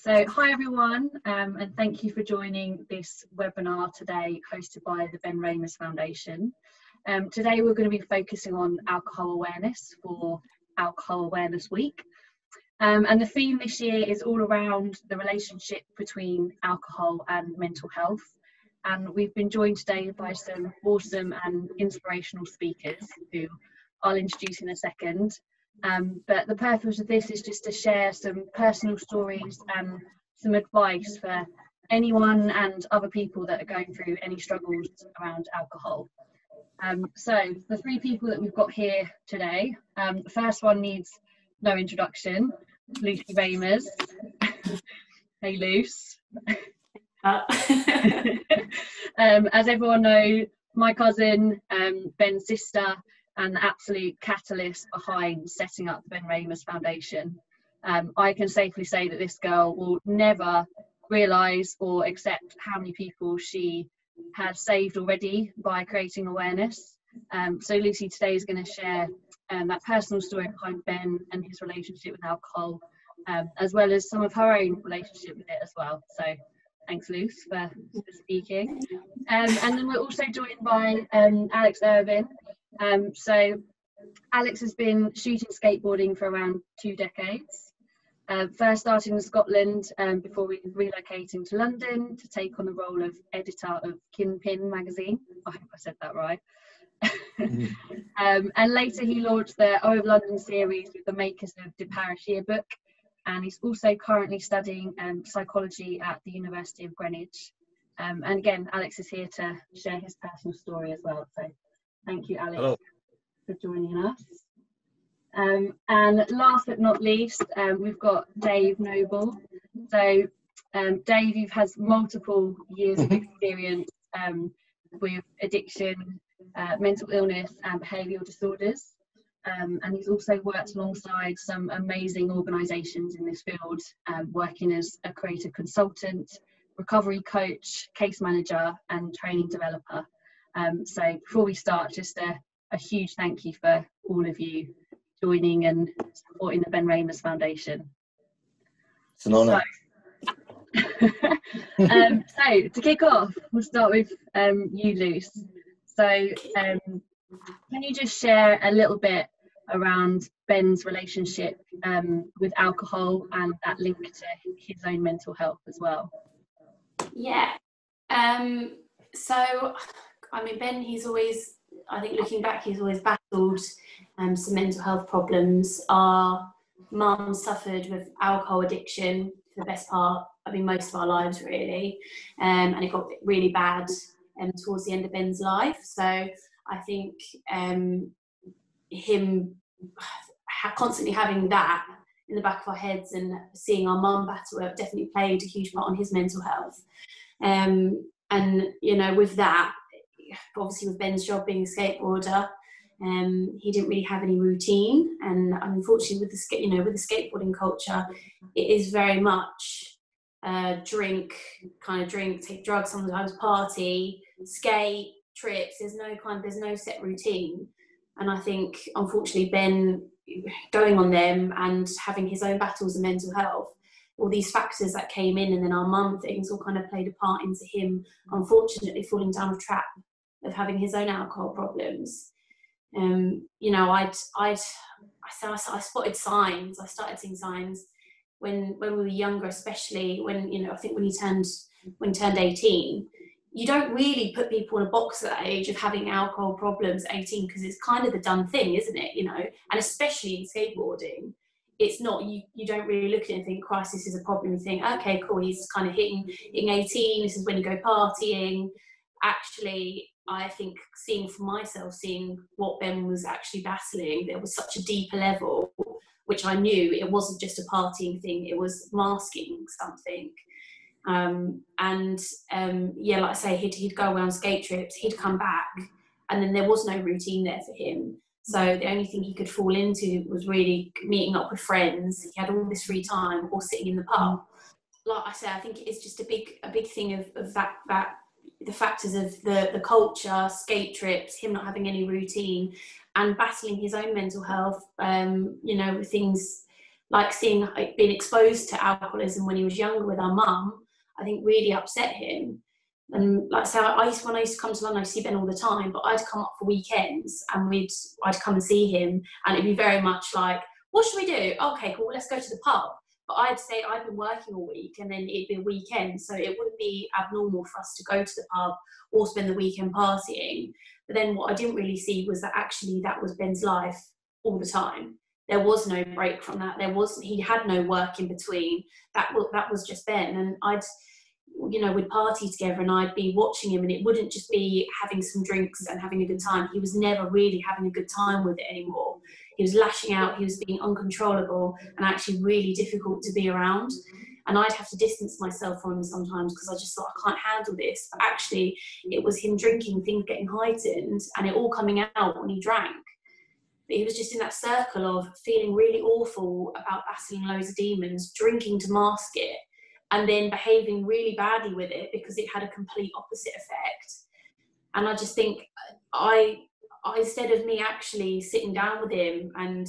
Hi everyone, and thank you for joining this webinar today hosted by the Ben Raemers Foundation. Today we're going to be focusing on alcohol awareness for Alcohol Awareness Week. And the theme this year is all around the relationship between alcohol and mental health. And we've been joined today by some awesome and inspirational speakers who I'll introduce in a second. But the purpose of this is just to share some personal stories and some advice for anyone and other people that are going through any struggles around alcohol. So the three people that we've got here today, the first one needs no introduction, Lucy Raemers. Hey Luce. As everyone knows, my cousin, Ben's sister, and the absolute catalyst behind setting up the Ben Raemers Foundation. I can safely say that this girl will never realise or accept how many people she has saved already by creating awareness. So Lucy today is going to share that personal story behind Ben and his relationship with alcohol, as well as some of her own relationship with it as well. So thanks Luce for speaking. And then we're also joined by Alex Irvine. So Alex has been shooting skateboarding for around 2 decades, first starting in Scotland before relocating to London to take on the role of editor of Kinpin magazine. I hope I said that right. And later he launched the O of London series with the makers of the Parish Yearbook, and he's also currently studying psychology at the University of Greenwich. And again, Alex is here to share his personal story as well. So thank you, Alex. Hello. For joining us. And last but not least, we've got Dave Noble. So Dave, you've has multiple years of experience with addiction, mental illness and behavioural disorders. And he's also worked alongside some amazing organisations in this field, working as a creative consultant, recovery coach, case manager and training developer. So before we start, just a huge thank you for all of you joining and supporting the Ben Raemers Foundation. It's an honour. So to kick off, we'll start with you, Luce. So can you just share a little bit around Ben's relationship with alcohol and that link to his own mental health as well? Yeah. So, I mean, Ben, he's always, I think looking back, he's always battled some mental health problems. Our mum suffered with alcohol addiction for the best part, I mean, most of our lives really. And it got really bad towards the end of Ben's life. So I think him constantly having that in the back of our heads and seeing our mum battle it definitely played a huge part on his mental health. And, you know, with that, obviously with Ben's job being a skateboarder, he didn't really have any routine, and unfortunately with the skateboarding culture, it is very much drink, take drugs, sometimes party, skate, trips. There's no set routine, and I think unfortunately Ben going on them and having his own battles of mental health, all these factors that came in, and then our mum things all kind of played a part into him unfortunately falling down a trap of having his own alcohol problems. You know, I spotted signs. I started seeing signs when we were younger, especially when, you know, I think when he turned 18. You don't really put people in a box at that age of having alcohol problems at 18, because it's kind of the done thing, isn't it? You know, and especially in skateboarding, it's not, you don't really look at it and think, Christ, this is a problem. You think, okay, cool, he's kind of hitting 18, this is when you go partying. Actually, I think seeing for myself, seeing what Ben was actually battling, there was such a deeper level, which I knew it wasn't just a partying thing, it was masking something. Yeah, like I say, he'd go away on skate trips, he'd come back, and then there was no routine there for him. So the only thing he could fall into was really meeting up with friends. He had all this free time, or sitting in the pub. Like I say, I think it's just a big thing of that the factors of the culture, skate trips, him not having any routine, and battling his own mental health. You know, with things like being exposed to alcoholism when he was younger with our mum, I think really upset him. And like so when I used to come to London, I used to see Ben all the time, but I'd come up for weekends and I'd come and see him, and it'd be very much like, what should we do? Okay, cool, let's go to the pub. But I'd say I'd been working all week, and then it'd be a weekend, so it wouldn't be abnormal for us to go to the pub or spend the weekend partying. But then what I didn't really see was that actually that was Ben's life all the time. There was no break from that. He had no work in between. That was just Ben. And we'd party together, and I'd be watching him, and it wouldn't just be having some drinks and having a good time. He was never really having a good time with it anymore. He was lashing out, he was being uncontrollable, and actually really difficult to be around. And I'd have to distance myself from him sometimes because I just thought, I can't handle this. But actually, it was him drinking, things getting heightened, and it all coming out when he drank. But he was just in that circle of feeling really awful about battling loads of demons, drinking to mask it, and then behaving really badly with it because it had a complete opposite effect. And I just think I instead of me actually sitting down with him, and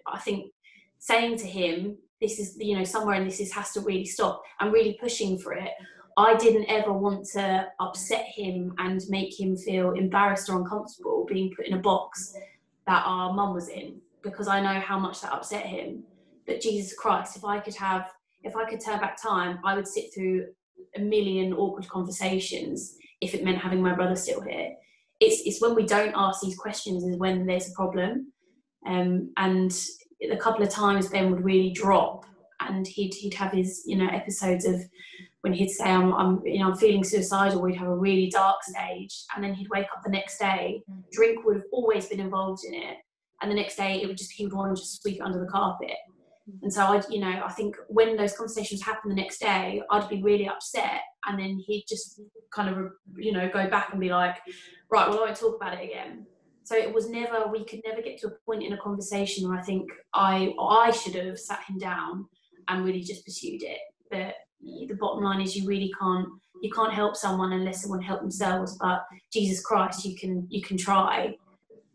I think saying to him, this is, somewhere in this has to really stop, and really pushing for it, I didn't ever want to upset him and make him feel embarrassed or uncomfortable being put in a box that our mum was in, because I know how much that upset him. But Jesus Christ, if I could turn back time, I would sit through a million awkward conversations if it meant having my brother still here. It's when we don't ask these questions is when there's a problem. And a couple of times Ben would really drop, and he'd have his episodes of when he'd say I'm feeling suicidal. We'd have a really dark stage, and then he'd wake up the next day. Drink would have always been involved in it, and the next day he would want to just sweep it under the carpet. And so I think when those conversations happened the next day, I'd be really upset, and then he'd just kind of go back and be like, right, well, I won't talk about it again. So we could never get to a point in a conversation where I think I should have sat him down and really just pursued it. But the bottom line is you can't help someone unless someone helps themselves. But Jesus Christ, you can try.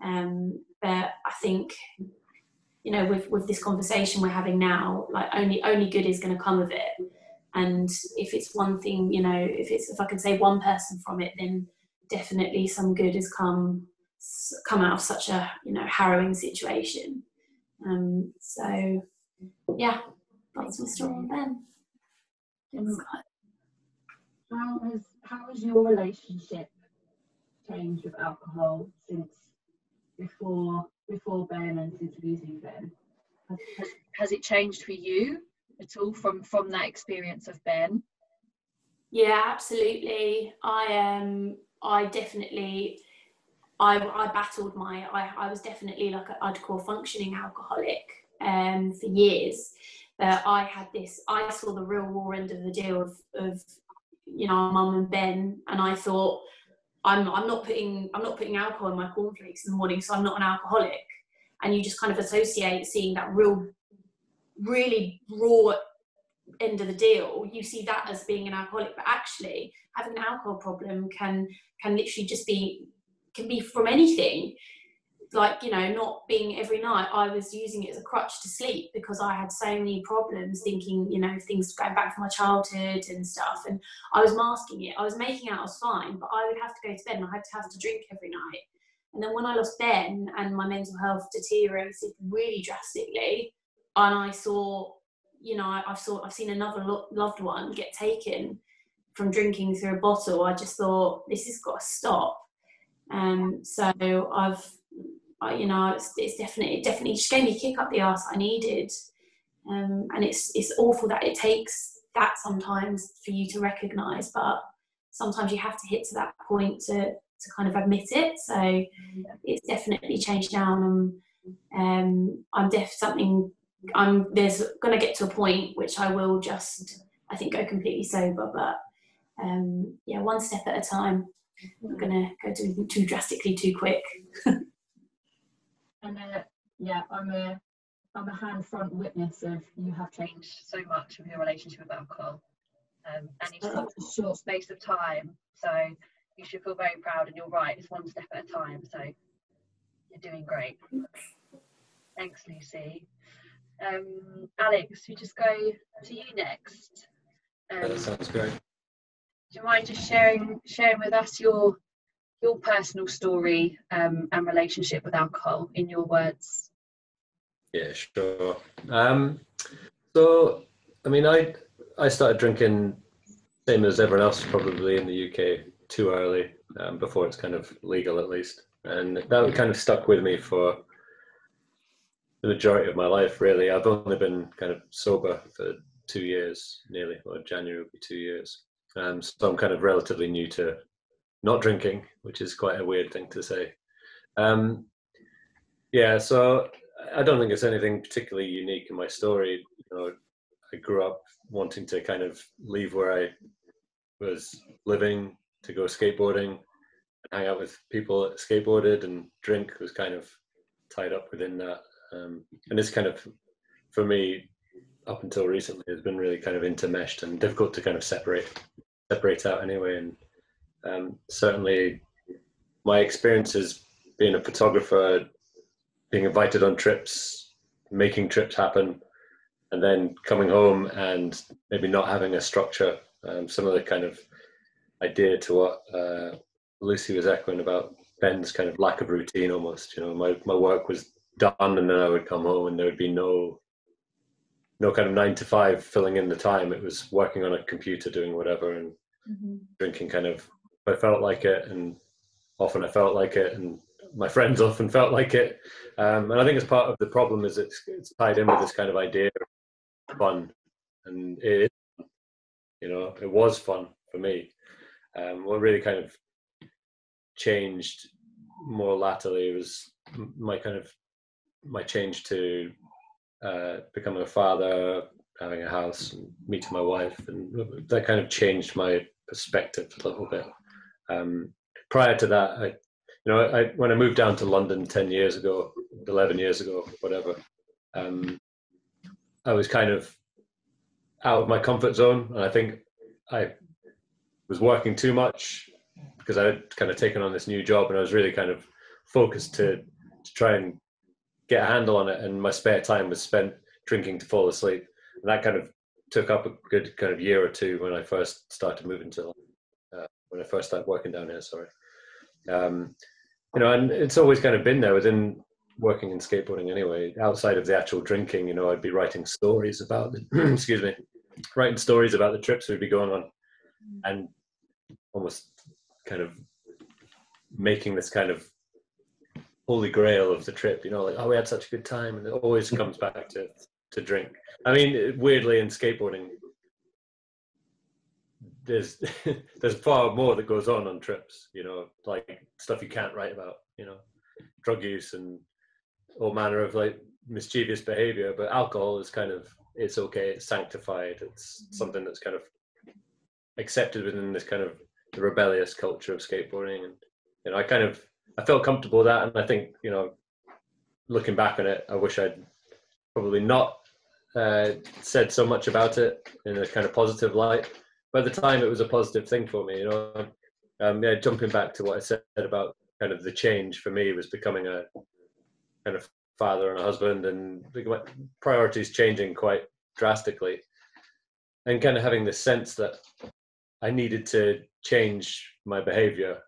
But I think, with this conversation we're having now, like only good is going to come of it. And if it's one thing, if I can say one person from it, then definitely some good has come out of such a harrowing situation. So yeah, that's my story on Ben. How has your relationship changed with alcohol since before Ben and since losing Ben? Has it changed for you at all from that experience of Ben? Yeah, absolutely. I definitely I battled I was definitely like I'd call functioning alcoholic for years. I saw the real raw end of the deal of Mum and Ben, and I thought I'm not putting alcohol in my cornflakes in the morning, so I'm not an alcoholic. And you just kind of associate seeing that really raw end of the deal, you see that as being an alcoholic. But actually having an alcohol problem can literally just be from anything. Like, not being every night. I was using it as a crutch to sleep because I had so many problems, thinking, things going back from my childhood and stuff. And I was masking it. I was making out I was fine, but I would have to go to bed and I had to have to drink every night. And then when I lost Ben and my mental health deteriorated really drastically, and I saw, I've seen another loved one get taken from drinking through a bottle, I just thought, this has got to stop. So it's definitely just gave me a kick up the arse I needed. And it's awful that it takes that sometimes for you to recognise, but sometimes you have to hit to that point to kind of admit it. So it's definitely changed down. There's going to get to a point which I will just, I think, go completely sober, but one step at a time. I'm going to go too drastically too quick. And I'm a hand-front witness of you have changed so much of your relationship with alcohol, and in such a short space of time. So you should feel very proud, and you're right, it's one step at a time. So you're doing great. Thanks, Lucy. Alex, we just go to you next. That sounds great. Do you mind just sharing with us your personal story and relationship with alcohol in your words? Yeah, sure. So, I mean, I started drinking same as everyone else probably in the UK too early, before it's kind of legal at least, and that kind of stuck with me for the majority of my life. Really, I've only been kind of sober for 2 years nearly, or January will be 2 years. So I'm kind of relatively new to not drinking, which is quite a weird thing to say. Yeah, so I don't think it's anything particularly unique in my story. You know, I grew up wanting to kind of leave where I was living to go skateboarding, hang out with people that skateboarded, and drink was kind of tied up within that. And it's kind of, for me, up until recently, has been really kind of intermeshed and difficult to kind of separate out anyway. And certainly my experiences being a photographer, being invited on trips, making trips happen, and then coming home and maybe not having a structure. Some of the kind of idea to what Lucy was echoing about Ben's kind of lack of routine almost. You know, my work was done and then I would come home and there would be no kind of 9 to 5 filling in the time. It was working on a computer doing whatever and drinking kind of, I felt like it, and often I felt like it, and my friends often felt like it. And I think it's part of the problem is it's tied in with this kind of idea of fun, and it is, you know, it was fun for me. What really kind of changed more latterly was my change to becoming a father, having a house, and meeting my wife, and that kind of changed my perspective a little bit. Prior to that, when I moved down to London 10 years ago, 11 years ago, whatever, I was kind of out of my comfort zone, and I think I was working too much because I had kind of taken on this new job, and I was really kind of focused to try and get a handle on it, and my spare time was spent drinking to fall asleep, and that kind of took up a good kind of year or two when I first started moving to when I first started working down here. Sorry. You know, and it's always kind of been there within working in skateboarding anyway. Outside of the actual drinking, you know, I'd be writing stories about the excuse me, writing stories about the trips we'd be going on, and almost kind of making this kind of holy grail of the trip, you know, like, oh, we had such a good time, and it always comes back to drink. I mean, weirdly, in skateboarding, there's far more that goes on trips, you know, like stuff you can't write about, you know, drug use and all manner of like mischievous behavior. But alcohol is kind of, it's okay, it's sanctified, it's something that's kind of accepted within this kind of the rebellious culture of skateboarding. And you know, I felt comfortable with that, and I think, you know, looking back on it, I wish I'd probably not said so much about it in a kind of positive light. But at the time, it was a positive thing for me, you know. Yeah, jumping back to what I said about kind of the change for me was becoming a kind of father and a husband, and priorities changing quite drastically, and kind of having this sense that I needed to change my behavior.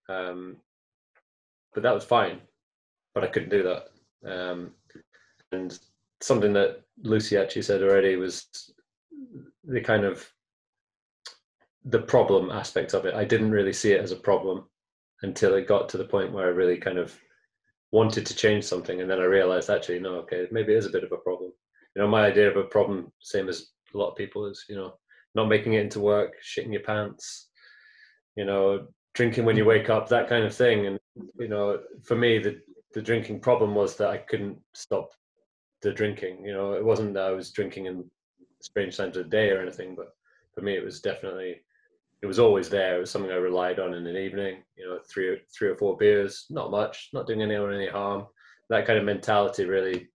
But that was fine, but I couldn't do that. And something that Lucy actually said already was the kind of the problem aspect of it. I didn't really see it as a problem until it got to the point where I really kind of wanted to change something, and then I realized, actually, no, okay, maybe it is a bit of a problem. You know, my idea of a problem, same as a lot of people, is, you know, not making it into work, shitting your pants, you know, drinking when you wake up, that kind of thing. And you know, for me, the drinking problem was that I couldn't stop the drinking. You know, it wasn't that I was drinking in strange times of the day or anything, but for me, it was definitely, it was always there. It was something I relied on in an evening. You know, three or four beers, not much, not doing anyone any harm. That kind of mentality really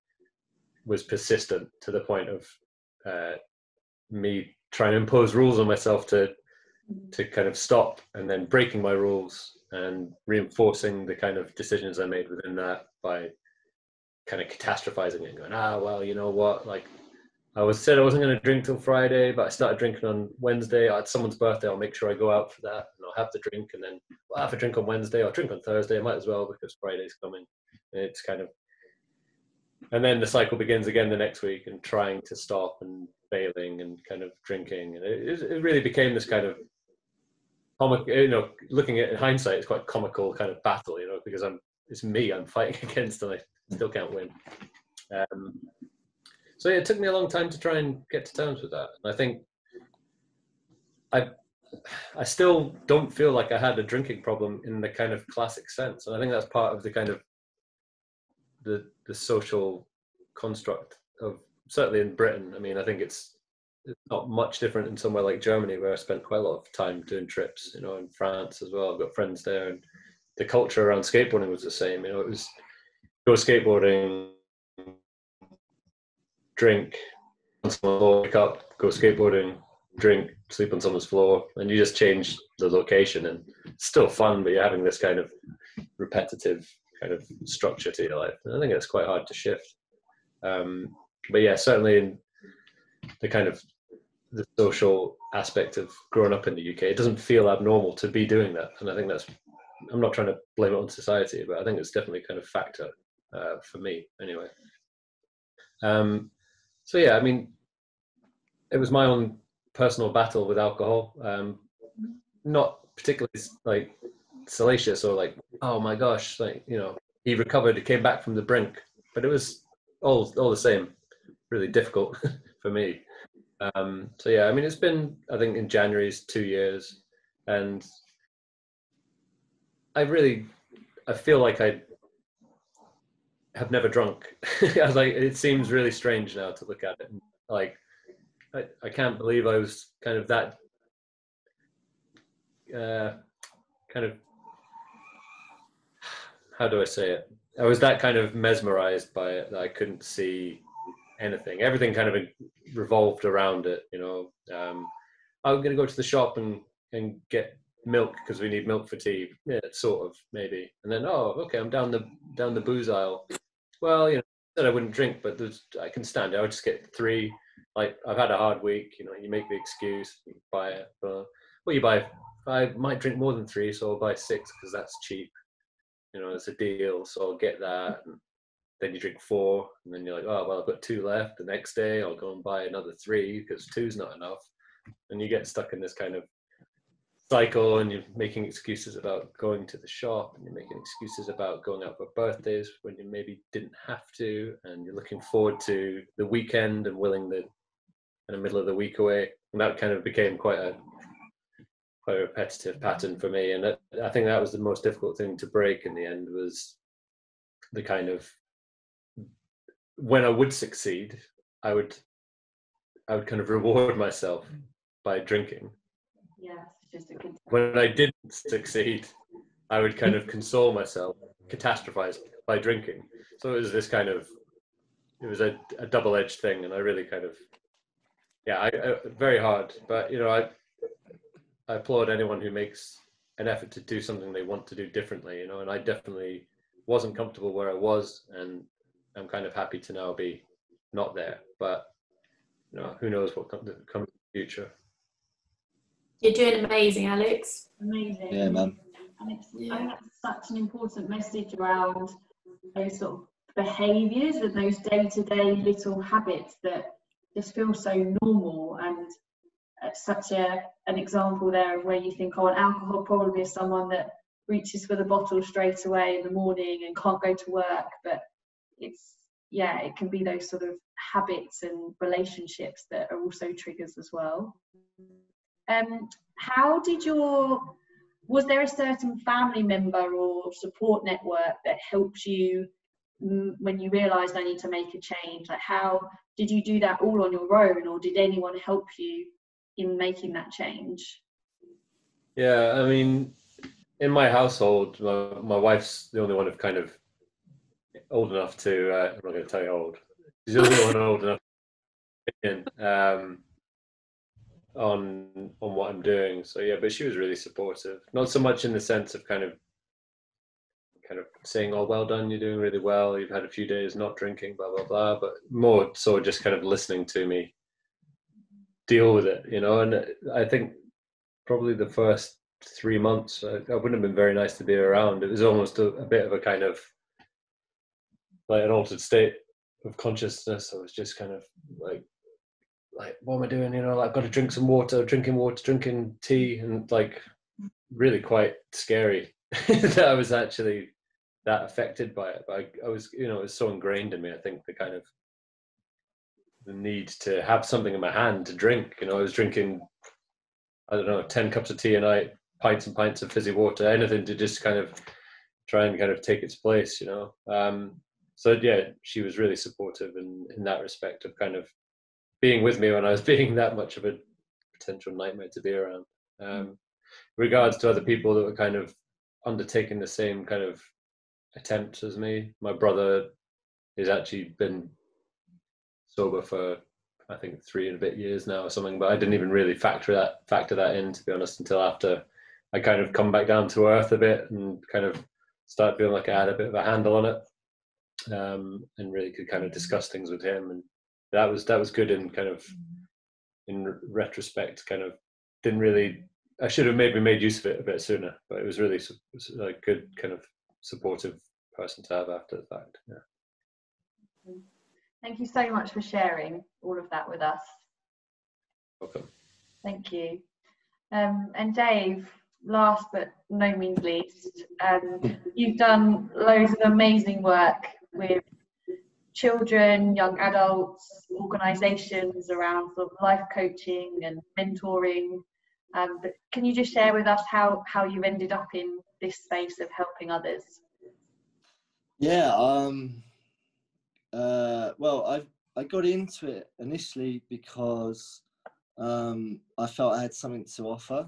was persistent to the point of me trying to impose rules on myself to kind of stop, and then breaking my rules and reinforcing the kind of decisions I made within that by kind of catastrophizing it and going, well, you know what, like I said I wasn't going to drink till Friday, but I started drinking on Wednesday. It's someone's birthday, I'll make sure I go out for that and I'll have the drink, and then I'll have a drink on Wednesday, I'll drink on Thursday, I might as well because Friday's coming. And it's kind of, and then the cycle begins again the next week, and trying to stop and failing and kind of drinking, and it really became this kind of comic, looking at it in hindsight, it's quite comical kind of battle, because it's me I'm fighting against, and I still can't win. So yeah, it took me a long time to try and get to terms with that. And I think I still don't feel like I had a drinking problem in the kind of classic sense. And I think that's part of the kind of the social construct of, certainly in Britain. I mean, I think it's not much different in somewhere like Germany, where I spent quite a lot of time doing trips, in France as well. I've got friends there, and the culture around skateboarding was the same. It was go skateboarding, drink on someone's floor, wake up, go skateboarding, drink, sleep on someone's floor, and you just change the location, and it's still fun, but you're having this kind of repetitive kind of structure to your life. And I think it's quite hard to shift. But yeah, certainly in the kind of the social aspect of growing up in the UK, it doesn't feel abnormal to be doing that. And I think I'm not trying to blame it on society, but I think it's definitely kind of factor for me anyway. So yeah, I mean, it was my own personal battle with alcohol. Not particularly like salacious or like, oh my gosh, like, he recovered, he came back from the brink, but it was all the same, really difficult for me. So yeah, I mean, it's been, I think in January's 2 years, and I feel like I have never drunk. It seems really strange now to look at it. Like, I can't believe I was kind of that kind of, how do I say it? I was that kind of mesmerized by it that I couldn't see anything. Everything kind of revolved around it, I'm going to go to the shop and get milk because we need milk for tea. Yeah, sort of, maybe. And then, okay, I'm down the booze aisle. Well, I said I wouldn't drink, but I can stand it. I would just get 3. Like, I've had a hard week, you make the excuse, you buy it. I might drink more than 3, so I'll buy 6 because that's cheap. It's a deal, so I'll get that. And then you drink 4, and then you're like, oh, well, I've got 2 left. The next day, I'll go and buy another 3 because 2's not enough. And you get stuck in this kind of cycle, and you're making excuses about going to the shop, and you're making excuses about going out for birthdays when you maybe didn't have to, and you're looking forward to the weekend and willing the kind of middle of the week away. And that kind of became quite a repetitive pattern for me. And I think that was the most difficult thing to break in the end, was the kind of, when I would succeed, I would kind of reward myself by drinking. Yeah, it's just a good. When I didn't succeed, I would kind of console myself, catastrophize by drinking. So it was this kind of, it was a double-edged thing, and I really kind of, very hard. But I applaud anyone who makes an effort to do something they want to do differently, and I definitely wasn't comfortable where I was, and I'm kind of happy to now be not there. But who knows what comes in the future. You're doing amazing, Alex. Amazing. Yeah, man. And I think that's such an important message around those sort of behaviours and those day-to-day little habits that just feel so normal, and such an example there of where you think, an alcohol probably is someone that reaches for the bottle straight away in the morning and can't go to work, but it can be those sort of habits and relationships that are also triggers as well. Was there a certain family member or support network that helped you when you realised I need to make a change? Like, how did you do that all on your own, or did anyone help you in making that change? Yeah, I mean, in my household, my wife's the only one of kind of old enough to, I'm not going to tell you how old, she's the only one old enough to on what I'm doing. So yeah, but she was really supportive. Not so much in the sense of kind of kind of saying, oh, well done, you're doing really well, you've had a few days not drinking, blah, blah, blah, but more so just kind of listening to me deal with it, you know. And I think probably the first 3 months, I wouldn't have been very nice to be around. It was almost a bit of a kind of like an altered state of consciousness. I was just kind of like, what am I doing? You know, like, I've got to drink some water, drinking tea, and like really quite scary that I was actually that affected by it. But I was, you know, it was so ingrained in me. I think the kind of the need to have something in my hand to drink. You know, I was drinking, I don't know, 10 cups of tea a night, pints and pints of fizzy water, anything to just kind of try and kind of take its place, you know. So yeah, she was really supportive in that respect of kind of being with me when I was being that much of a potential nightmare to be around. Regards to other people that were kind of undertaking the same kind of attempts as me, my brother has actually been sober for I think 3 and a bit years now or something, but I didn't even really factor that in, to be honest, until after I kind of come back down to earth a bit and kind of start feeling like I had a bit of a handle on it, and really could kind of discuss things with him. And that was good in kind of in retrospect. Kind of didn't really, I should have maybe made use of it a bit sooner, but it was really like good kind of supportive person to have after the fact. Yeah. Thank you so much for sharing all of that with us. Welcome. Thank you. And Dave, last but no means least, you've done loads of amazing work with children, young adults, organisations around sort of life coaching and mentoring. But can you just share with us how you ended up in this space of helping others? Yeah, well, I got into it initially because I felt I had something to offer.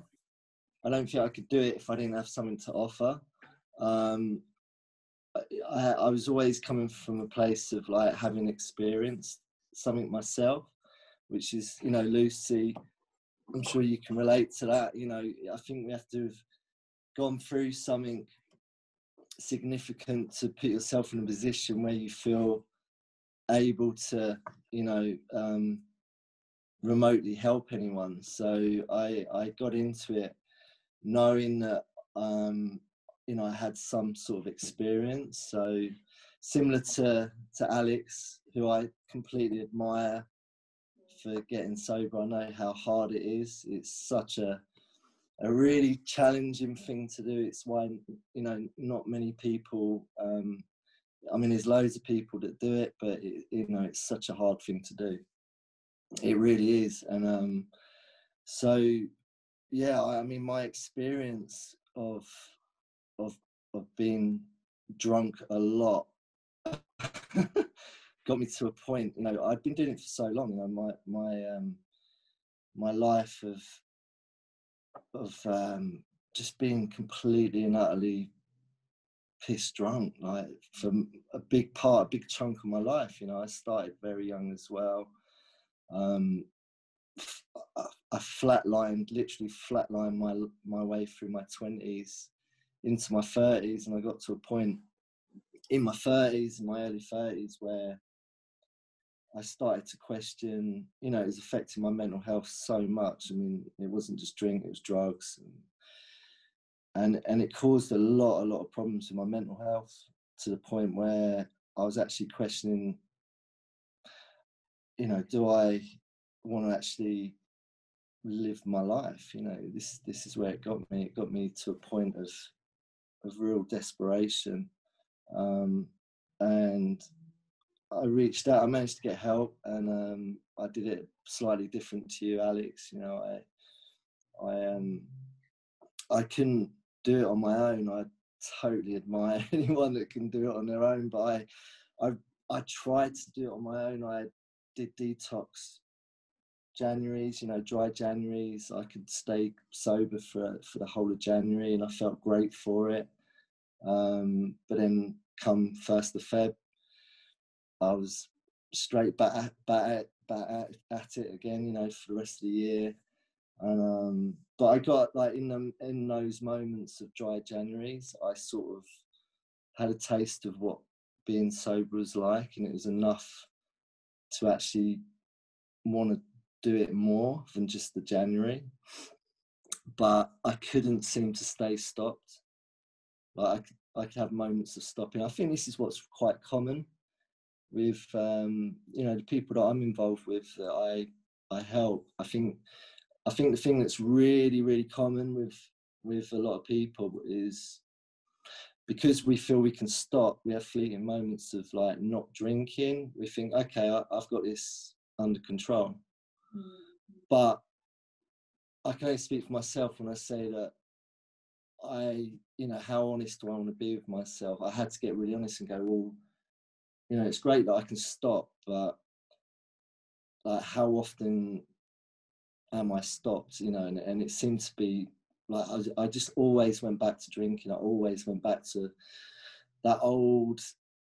I don't think I could do it if I didn't have something to offer. I was always coming from a place of like having experienced something myself, which is, you know, Lucy, I'm sure you can relate to that. You know, I think we have to have gone through something significant to put yourself in a position where you feel able to, you know, remotely help anyone. So I got into it knowing that, you know, I had some sort of experience. So similar to Alex, who I completely admire for getting sober. I know how hard it is. It's such a really challenging thing to do. It's why, you know, not many people, I mean, there's loads of people that do it, but you know, it's such a hard thing to do. It really is. And so yeah, I mean, my experience of being drunk a lot got me to a point. You know, I'd been doing it for so long. You know, my life of just being completely and utterly pissed drunk, like for a big chunk of my life. You know, I started very young as well. I literally flatlined my way through my 20s into my 30s, and I got to a point in my 30s, in my early 30s, where I started to question, you know, it was affecting my mental health so much. I mean, it wasn't just drink, it was drugs, and it caused a lot of problems with my mental health, to the point where I was actually questioning, you know, do I want to actually live my life? You know, this is where it got me. It got me to a point of real desperation, and I reached out. I managed to get help, and I did it slightly different to you, Alex. You know, I couldn't do it on my own. I totally admire anyone that can do it on their own, but I tried to do it on my own. I did detox Januaries, you know, dry Januaries. I could stay sober for the whole of January, and I felt great for it. But then come 1st of Feb, I was straight back at it again, you know, for the rest of the year. And but I got, like, in those moments of dry Januaries, I sort of had a taste of what being sober was like, and it was enough to actually want to do it more than just the January. But I couldn't seem to stay stopped. Like I could have moments of stopping. I think this is what's quite common with the people that I'm involved with, that I help. I think the thing that's really, really common with a lot of people is, because we feel we can stop, we have fleeting moments of like not drinking. We think, okay, I've got this under control. But I can only speak for myself when I say that how honest do I want to be with myself? I had to get really honest and go, well, it's great that I can stop, but like, how often am I stopped? And it seemed to be like I just always went back to drinking. I always went back to that old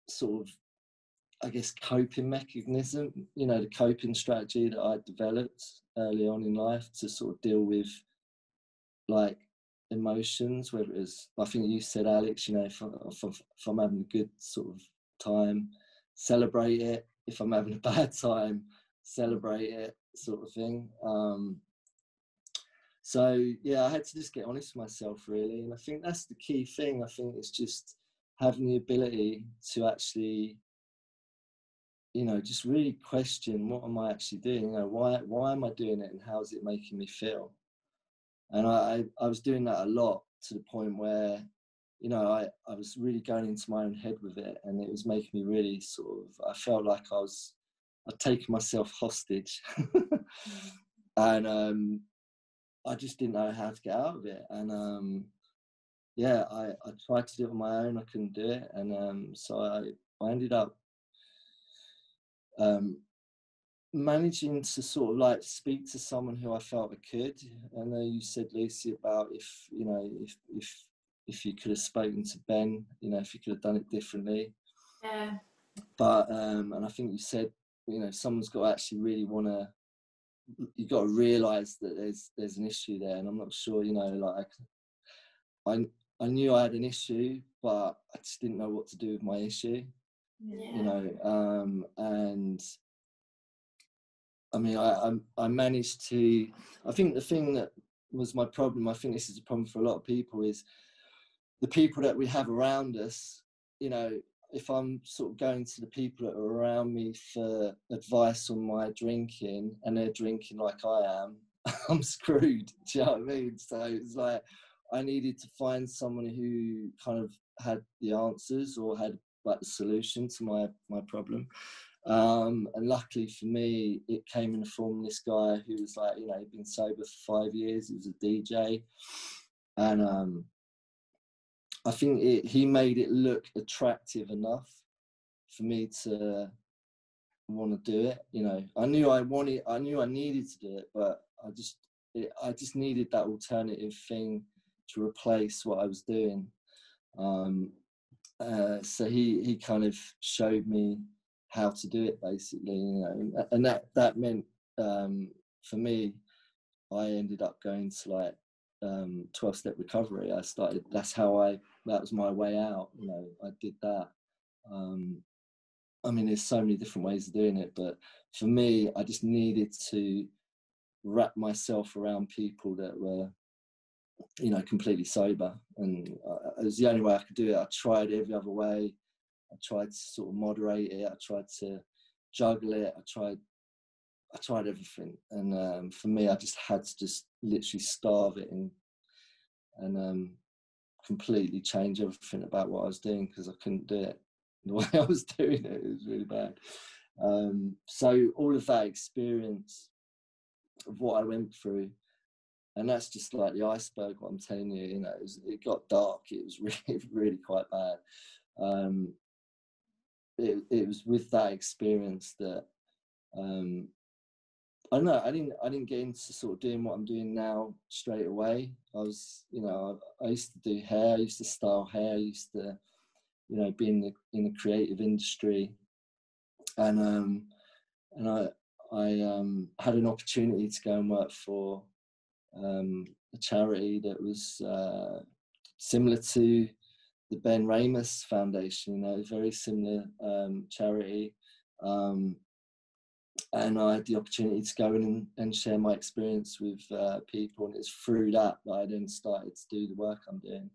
sort of, I guess, coping mechanism, the coping strategy that I developed early on in life to sort of deal with like emotions, whether it was, I think you said, Alex, if I'm having a good sort of time, celebrate it. If I'm having a bad time, celebrate it, sort of thing. So yeah, I had to just get honest with myself, really. And I think that's the key thing. I think it's just having the ability to actually, just really question, what am I actually doing? Why am I doing it, and how is it making me feel? And I was doing that a lot, to the point where, I was really going into my own head with it, and it was making me really I felt like I'd taken myself hostage. And I just didn't know how to get out of it. And I tried to do it on my own. I couldn't do it. And so I ended up managing to sort of like speak to someone who I felt I could. I know you said, Lucy, about if you could have spoken to Ben, if you could have done it differently. Yeah. But and I think you said, someone's got to actually really want to. You've got to realise that there's an issue there, and I'm not sure. I knew I had an issue, but I just didn't know what to do with my issue. Yeah. And I mean, I managed to. I think the thing that was my problem, I think this is a problem for a lot of people, is the people that we have around us. If I'm sort of going to the people that are around me for advice on my drinking, and they're drinking like I am, I'm screwed. Do you know what I mean? So it's like I needed to find someone who kind of had the answers, or had like the solution to my problem. And luckily for me, it came in the form of this guy who was like, he'd been sober for 5 years. He was a DJ, and I think he made it look attractive enough for me to want to do it. I knew I needed to do it, but I just needed that alternative thing to replace what I was doing. So he kind of showed me how to do it, basically, and that meant, for me, I ended up going to like 12-step recovery. That was my way out. I did that. I mean, there's so many different ways of doing it, but for me, I just needed to wrap myself around people that were, completely sober, and it was the only way I could do it. I tried every other way. I tried to sort of moderate it. I tried to juggle it. I tried everything, and for me, I just had to just literally starve it and completely change everything about what I was doing, because I couldn't do it the way I was doing it. It was really bad. So all of that experience of what I went through, and that's just like the iceberg, what I'm telling you. It got dark. It was really, really quite bad. It was with that experience that I don't know. I didn't get into sort of doing what I'm doing now straight away. I was, I used to do hair. I used to style hair. I used to, be in the creative industry, and I had an opportunity to go and work for a charity that was similar to Ben Raemers Foundation, you know, very similar charity. And I had the opportunity to go in and share my experience with people, and it's through that I then started to do the work I'm doing.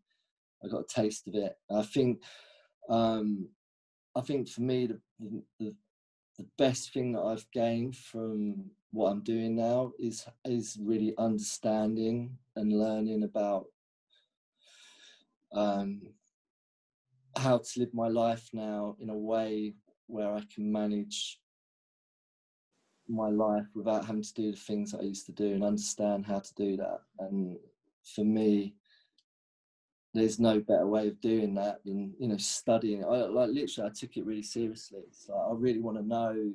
I got a taste of it. I think for me, the best thing that I've gained from what I'm doing now is really understanding and learning about how to live my life now in a way where I can manage my life without having to do the things that I used to do, and understand how to do that. And for me, there's no better way of doing that than, you know, studying. I took it really seriously. It's like, I really want to know,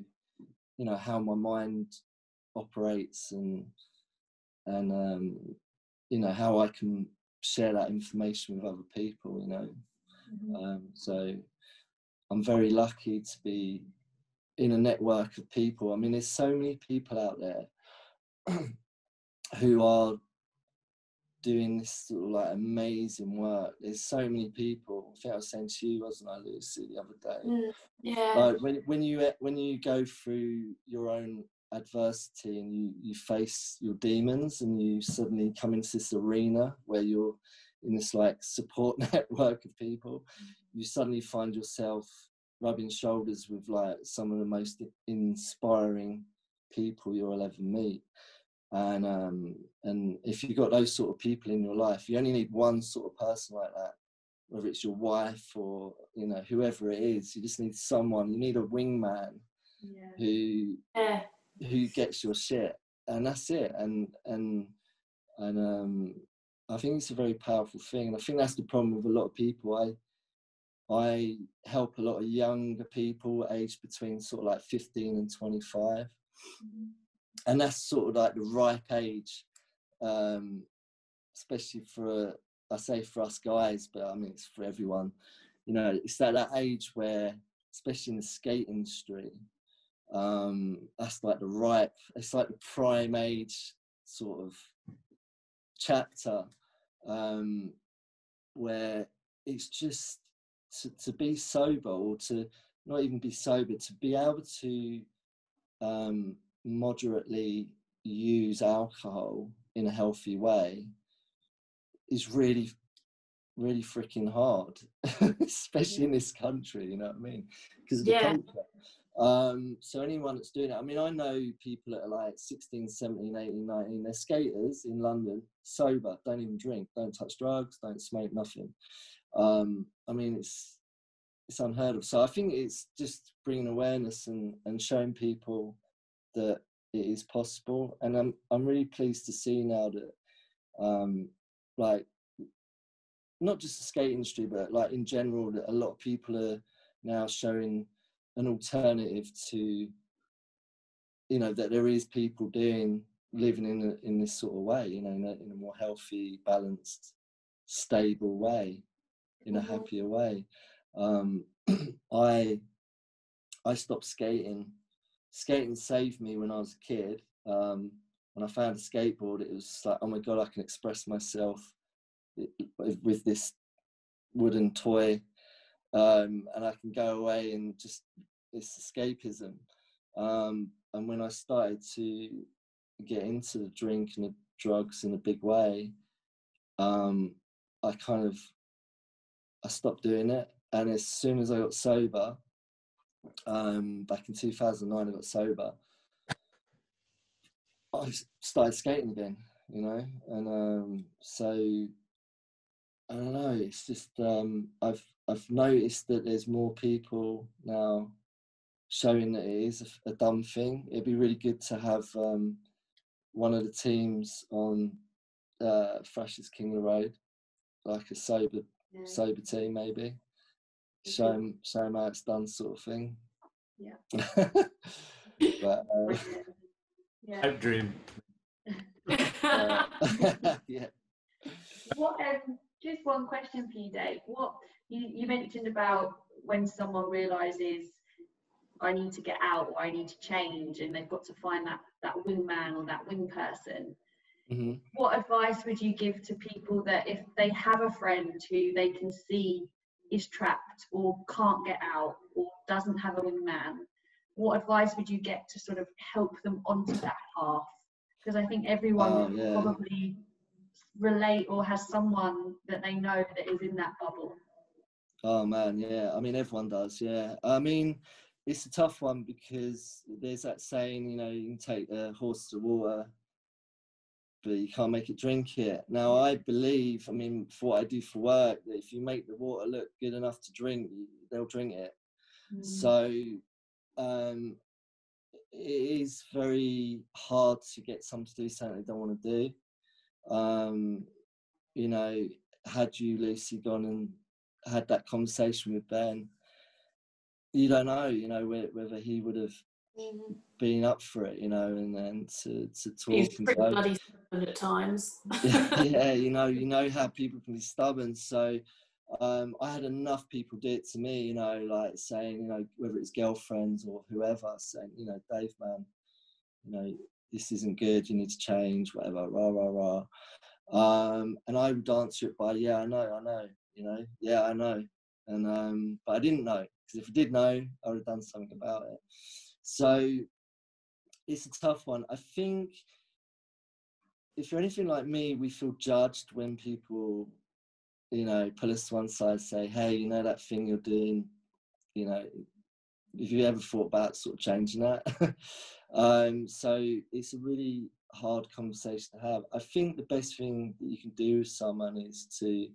you know, how my mind operates, and you know, how I can share that information with other people, you know. So I'm very lucky to be in a network of people. I mean, there's so many people out there who are doing this sort of like amazing work. There's so many people. I think I was saying to you, wasn't I, Lucy, the other day? Yeah. Like when you go through your own adversity and you face your demons, and you suddenly come into this arena where you're in this like support network of people, you suddenly find yourself rubbing shoulders with like some of the most inspiring people you'll ever meet. And if you've got those sort of people in your life, you only need one sort of person like that, whether it's your wife or, you know, whoever it is. You just need someone. You need a wingman who gets your shit, and that's it. And I think it's a very powerful thing, and I think that's the problem with a lot of people. I help a lot of younger people aged between sort of like 15 and 25. And that's sort of like the ripe age, especially for us guys, but I mean, it's for everyone. You know, it's that age where, especially in the skate industry, that's like it's like the prime age sort of chapter, where it's just to be sober, or to not even be sober, to be able to moderately use alcohol in a healthy way is really, really freaking hard, especially in this country, you know what I mean, because of the culture. So anyone that's doing it, I mean, I know people that are like 16, 17, 18, 19, they're skaters in London, sober, don't even drink, don't touch drugs, don't smoke, nothing. I mean, it's unheard of. So I think it's just bringing awareness and showing people that it is possible. And I'm really pleased to see now that like not just the skate industry, but like in general, that a lot of people are now showing an alternative to, you know, that there is people living in this sort of way, you know, in a more healthy, balanced, stable way, in a happier way. I stopped skating. Skating saved me when I was a kid. When I found a skateboard, it was like, oh my God, I can express myself with this wooden toy, and I can go away and just, it's escapism. And when I started to get into the drink and the drugs in a big way, I stopped doing it. And as soon as I got sober, back in 2009, I got sober, I started skating again, you know. And so I don't know, it's just I've noticed that there's more people now showing that it is a dumb thing. It'd be really good to have one of the teams on Thrashers King of the Road, like a sober team, maybe. Show them how it's done, sort of thing. Yeah. But Pipe dream. yeah. What just one question for you, Dave. What you mentioned about when someone realizes I need to get out or I need to change, and they've got to find that wingman or that wing person. Mm-hmm. What advice would you give to people that if they have a friend who they can see is trapped or can't get out or doesn't have a wingman, what advice would you get to sort of help them onto that path? Because I think everyone can probably relate or has someone that they know that is in that bubble. Oh man, yeah. I mean, everyone does, yeah. I mean, it's a tough one because there's that saying, you know, you can take a horse to water, but you can't make it drink it. Now, I believe, I mean, for what I do for work, that if you make the water look good enough to drink, they'll drink it. So it is very hard to get someone to do something they don't want to do. You know, had you, Lucy, gone and had that conversation with Ben, you don't know, you know, whether he would have been up for it, you know, and then to talk. He's pretty bloody stubborn at times. Yeah, you know how people can be stubborn. So I had enough people do it to me, you know, like saying, you know, whether it's girlfriends or whoever, saying, you know, Dave, man, you know, this isn't good, you need to change, whatever, rah, rah, rah. And I would answer it by, yeah, I know, you know, yeah, I know. And but I didn't know, because if I did know, I would have done something about it. So it's a tough one. I think if you're anything like me, we feel judged when people, you know, pull us to one side, say, hey, you know, that thing you're doing, you know, if you ever thought about sort of changing that? So it's a really hard conversation to have. I think the best thing that you can do with someone is to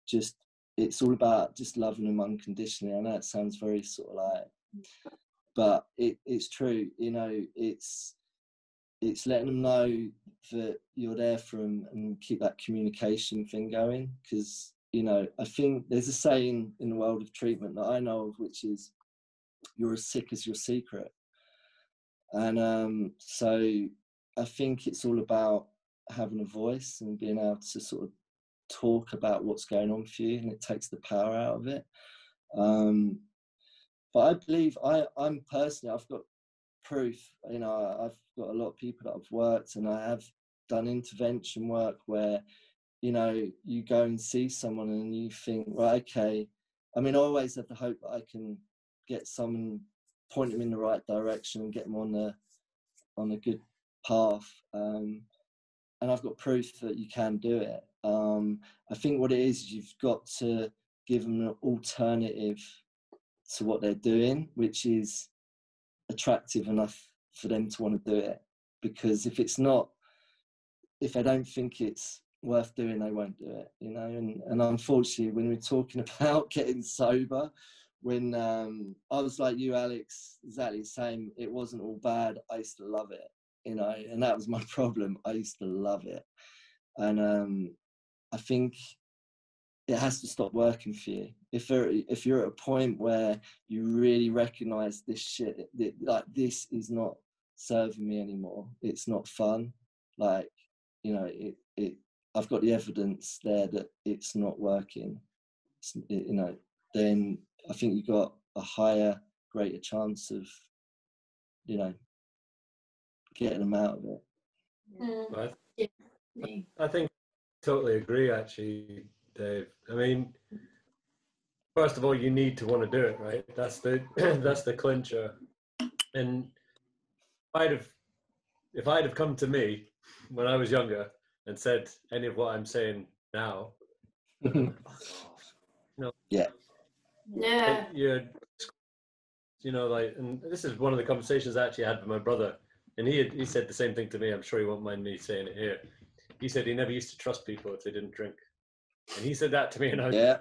just, it's all about just loving them unconditionally. I know it sounds very sort of like, but it's true, you know, it's letting them know that you're there for them and keep that communication thing going. Because, you know, I think there's a saying in the world of treatment that I know of, which is, you're as sick as your secret. And so I think it's all about having a voice and being able to sort of talk about what's going on for you, and it takes the power out of it. But I believe I'm personally, I've got proof, you know, I've got a lot of people that I've worked, and I have done intervention work where, you know, you go and see someone and you think, right, okay, I mean, I always have the hope that I can get someone, point them in the right direction and get them on a good path. And I've got proof that you can do it. I think what it is you've got to give them an alternative to what they're doing, which is attractive enough for them to want to do it. Because if it's not, if they don't think it's worth doing, they won't do it, you know. And unfortunately, when we're talking about getting sober, when I was like you, Alex, exactly the same, it wasn't all bad. I used to love it, you know, and that was my problem. I used to love it. And I think it has to stop working for you. If you're at a point where you really recognize this shit, like, this is not serving me anymore, it's not fun, like, you know, I've got the evidence there that it's not working, you know, then I think you've got a higher, greater chance of, you know, getting them out of it. I think I totally agree, actually, Dave. I mean, first of all, you need to want to do it, right? That's the that's the clincher. And if I'd have come to me when I was younger and said any of what I'm saying now, no, yeah, you know, like, and this is one of the conversations I actually had with my brother, and he said the same thing to me. I'm sure he won't mind me saying it here. He said he never used to trust people if they didn't drink, and he said that to me, and I was, yeah,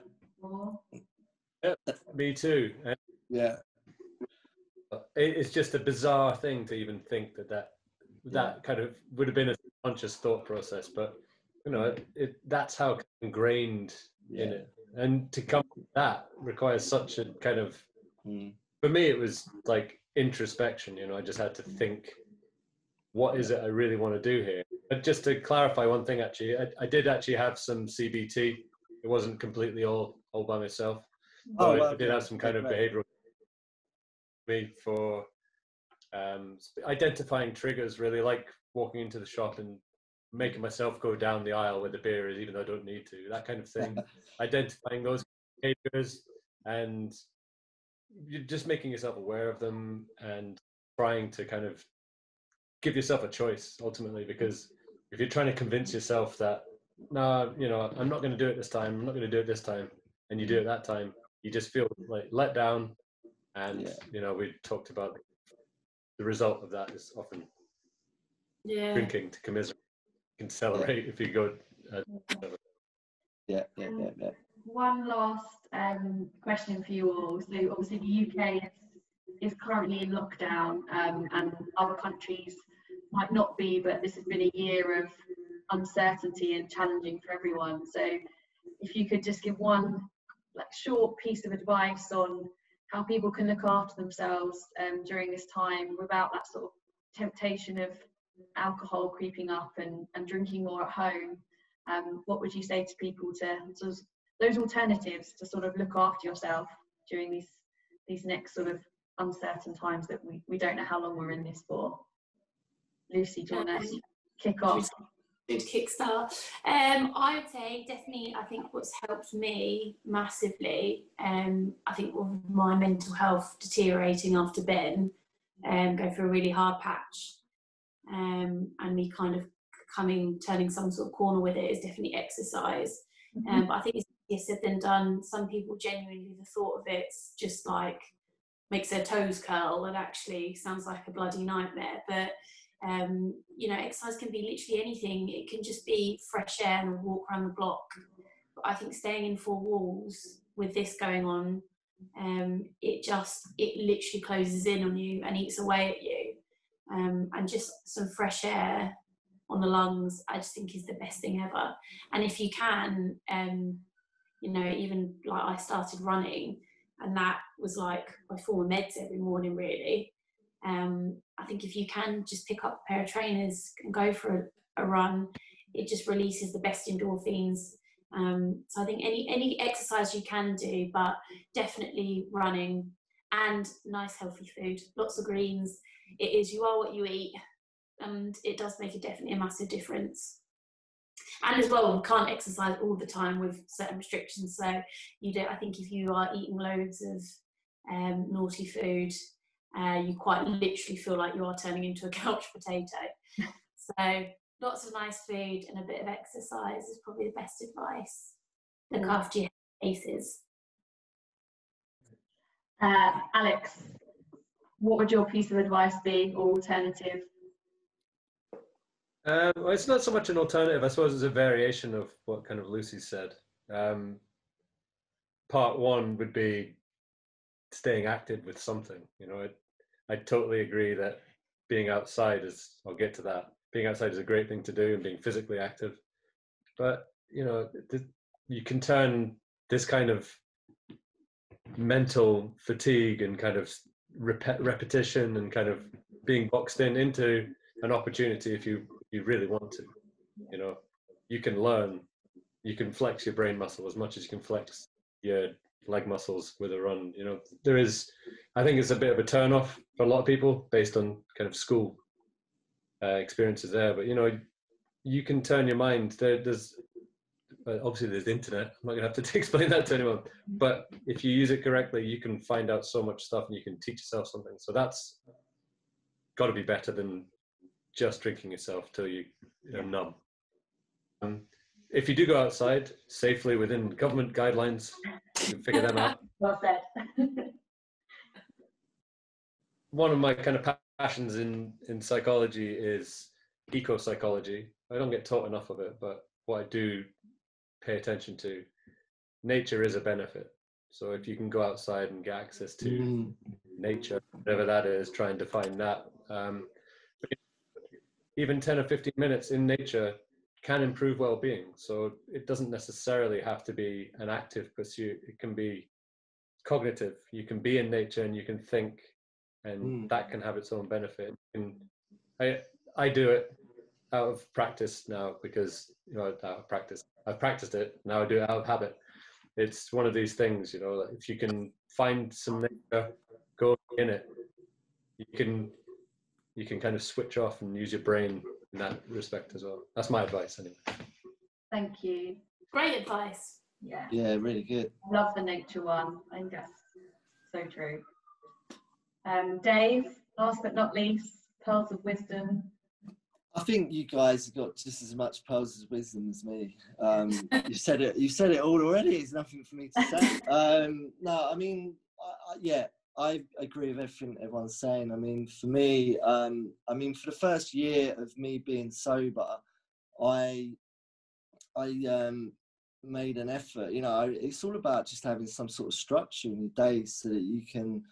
me too. And yeah, it's just a bizarre thing to even think that kind of would have been a conscious thought process, but you know, that's how ingrained in it, and to come to that requires such a kind of, for me it was like introspection, you know. I just had to think, what is it I really want to do here? But just to clarify one thing, actually, I did actually have some CBT. It wasn't completely all by myself. I did have some kind of behavioral for identifying triggers, really, like walking into the shop and making myself go down the aisle where the beer is, even though I don't need to, that kind of thing. Identifying those behaviors, and you're just making yourself aware of them and trying to kind of give yourself a choice ultimately, because if you're trying to convince yourself that, no, you know, I'm not going to do it this time, I'm not going to do it this time, and you do it that time, you just feel like let down. And you know, we talked about the result of that is often drinking to commiserate, can accelerate if you go. One last question for you all. So obviously the UK is currently in lockdown, and other countries might not be, but this has been a year of uncertainty and challenging for everyone. So if you could just give one short piece of advice on how people can look after themselves during this time without that sort of temptation of alcohol creeping up and drinking more at home, what would you say to people to sort of those alternatives to sort of look after yourself during these next sort of uncertain times that we don't know how long we're in this for? Lucy, do you want to kick off? To kickstart, I would say definitely, I think what's helped me massively, I think with my mental health deteriorating after Ben, going through a really hard patch, and me kind of turning some sort of corner with it, is definitely exercise. But I think it's easier said than done. Some people genuinely, the thought of it's just like makes their toes curl, and actually sounds like a bloody nightmare. But you know, exercise can be literally anything. It can just be fresh air and a walk around the block. But I think staying in four walls with this going on, it literally closes in on you and eats away at you. And just some fresh air on the lungs, I just think is the best thing ever. And if you can, you know, even like I started running, and that was like my form of meds every morning, really. I think if you can just pick up a pair of trainers and go for a run, it just releases the best endorphins. So I think any exercise you can do, but definitely running and nice healthy food, lots of greens. You are what you eat, and it does make definitely a massive difference. And as well, we can't exercise all the time with certain restrictions. So I think if you are eating loads of naughty food, you quite literally feel like you are turning into a couch potato. So lots of nice food and a bit of exercise is probably the best advice. Look after your faces. Alex, what would your piece of advice be, or alternative? Well, it's not so much an alternative. I suppose it's a variation of what kind of Lucy said. Part one would be staying active with something. You know, I totally agree that being outside I'll get to that. Being outside is a great thing to do, and being physically active. But, you know, you can turn this kind of mental fatigue and kind of repetition and kind of being boxed into an opportunity if you really want to. You know, you can learn, you can flex your brain muscle as much as you can flex your leg muscles with a run. You know, I think it's a bit of a turn off for a lot of people based on kind of school experiences there. But, you know, you can turn your mind. There's obviously there's the internet. I'm not gonna have to explain that to anyone. But if you use it correctly, you can find out so much stuff, and you can teach yourself something. So that's got to be better than just drinking yourself till you're numb. If you do go outside safely within government guidelines, you can figure them out. Well said. One of my kind of passions in psychology is eco-psychology. I don't get taught enough of it, but what I do pay attention to, nature is a benefit. So if you can go outside and get access to nature, whatever that is, try and define that. Even 10 or 15 minutes in nature can improve well-being. So it doesn't necessarily have to be an active pursuit. It can be cognitive. You can be in nature and you can think, and that can have its own benefit. And I do it out of practice now, because, you know, I've practiced it, now I do it out of habit. It's one of these things, you know, if you can find some nature, go in it, you can kind of switch off and use your brain in that respect as well. That's my advice anyway. Thank you. Great advice. Yeah, really good. Love the nature one. I think that's so true. Dave, last but not least, pearls of wisdom. I think you guys have got just as much pearls of wisdom as me. You said it all already. There's nothing for me to say. No, I mean, I agree with everything everyone's saying. I mean, for me, for the first year of me being sober, I made an effort. You know, it's all about just having some sort of structure in your day so that you can,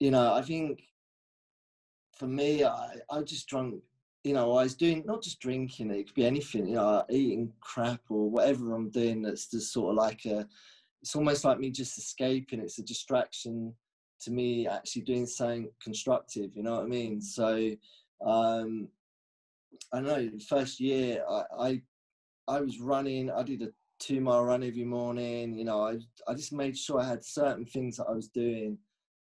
you know, I think for me, I just drunk. You know, I was doing, not just drinking, it could be anything, you know, eating crap or whatever I'm doing that's just sort of like it's almost like me just escaping. It's a distraction to me actually doing something constructive, you know what I mean? So, I know the first year I was running, I did a 2-mile run every morning, you know, I just made sure I had certain things that I was doing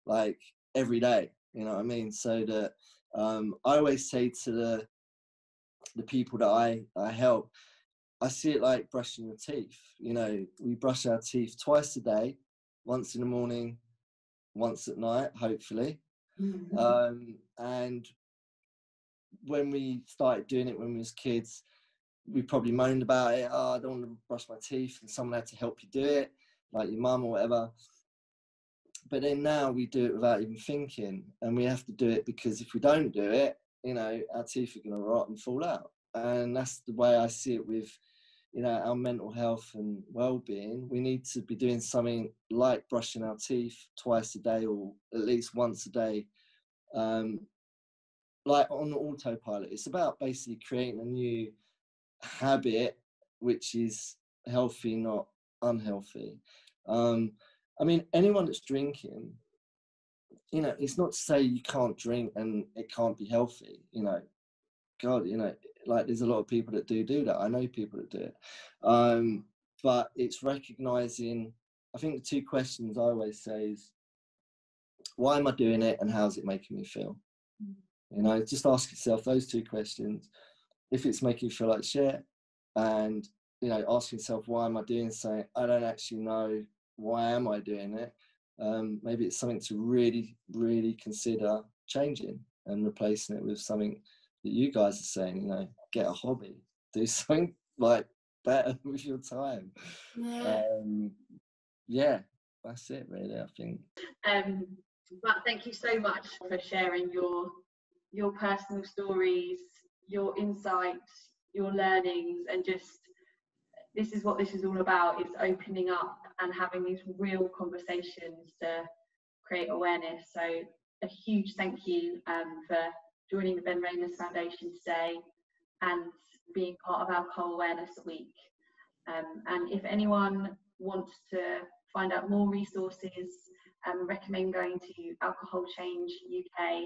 like every day, you know what I mean? So that, I always say to the people that I help, I see it like brushing your teeth. You know, we brush our teeth twice a day, once in the morning, once at night, hopefully. And when we started doing it when we was kids, we probably moaned about it. Oh, I don't want to brush my teeth, and someone had to help you do it, like your mum or whatever. But then now we do it without even thinking, and we have to do it because if we don't do it, you know, our teeth are going to rot and fall out. And that's the way I see it with, you know, our mental health and well-being. We need to be doing something like brushing our teeth twice a day or at least once a day, like on autopilot. It's about basically creating a new habit which is healthy, not unhealthy. I mean, anyone that's drinking, you know, it's not to say you can't drink and it can't be healthy, you know. God, you know, like there's a lot of people that do that. I know people that do it. But it's recognizing, I think the 2 questions I always say is, why am I doing it and how's it making me feel? You know, just ask yourself those 2 questions. If it's making you feel like shit, and, you know, ask yourself, why am I doing something? I don't actually know, why am I doing it? Maybe it's something to really, really consider changing and replacing it with something that you guys are saying, you know, get a hobby, do something like better with your time. Yeah, that's it really, I think. But thank you so much for sharing your personal stories, your insights, your learnings, and just this is what this is all about, is opening up and having these real conversations to create awareness. So a huge thank you for joining the Ben Raemers Foundation today and being part of Alcohol Awareness Week. And if anyone wants to find out more resources, recommend going to Alcohol Change UK,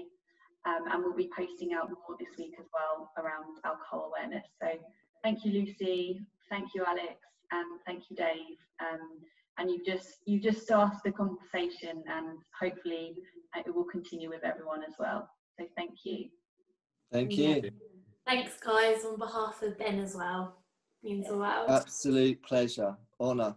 and we'll be posting out more this week as well around alcohol awareness. So thank you, Lucy, thank you, Alex, and thank you, Dave. And you just started the conversation, and hopefully it will continue with everyone as well. So thank you. Thank you. Thanks, guys, on behalf of Ben as well. Means a lot. Absolute pleasure, honour.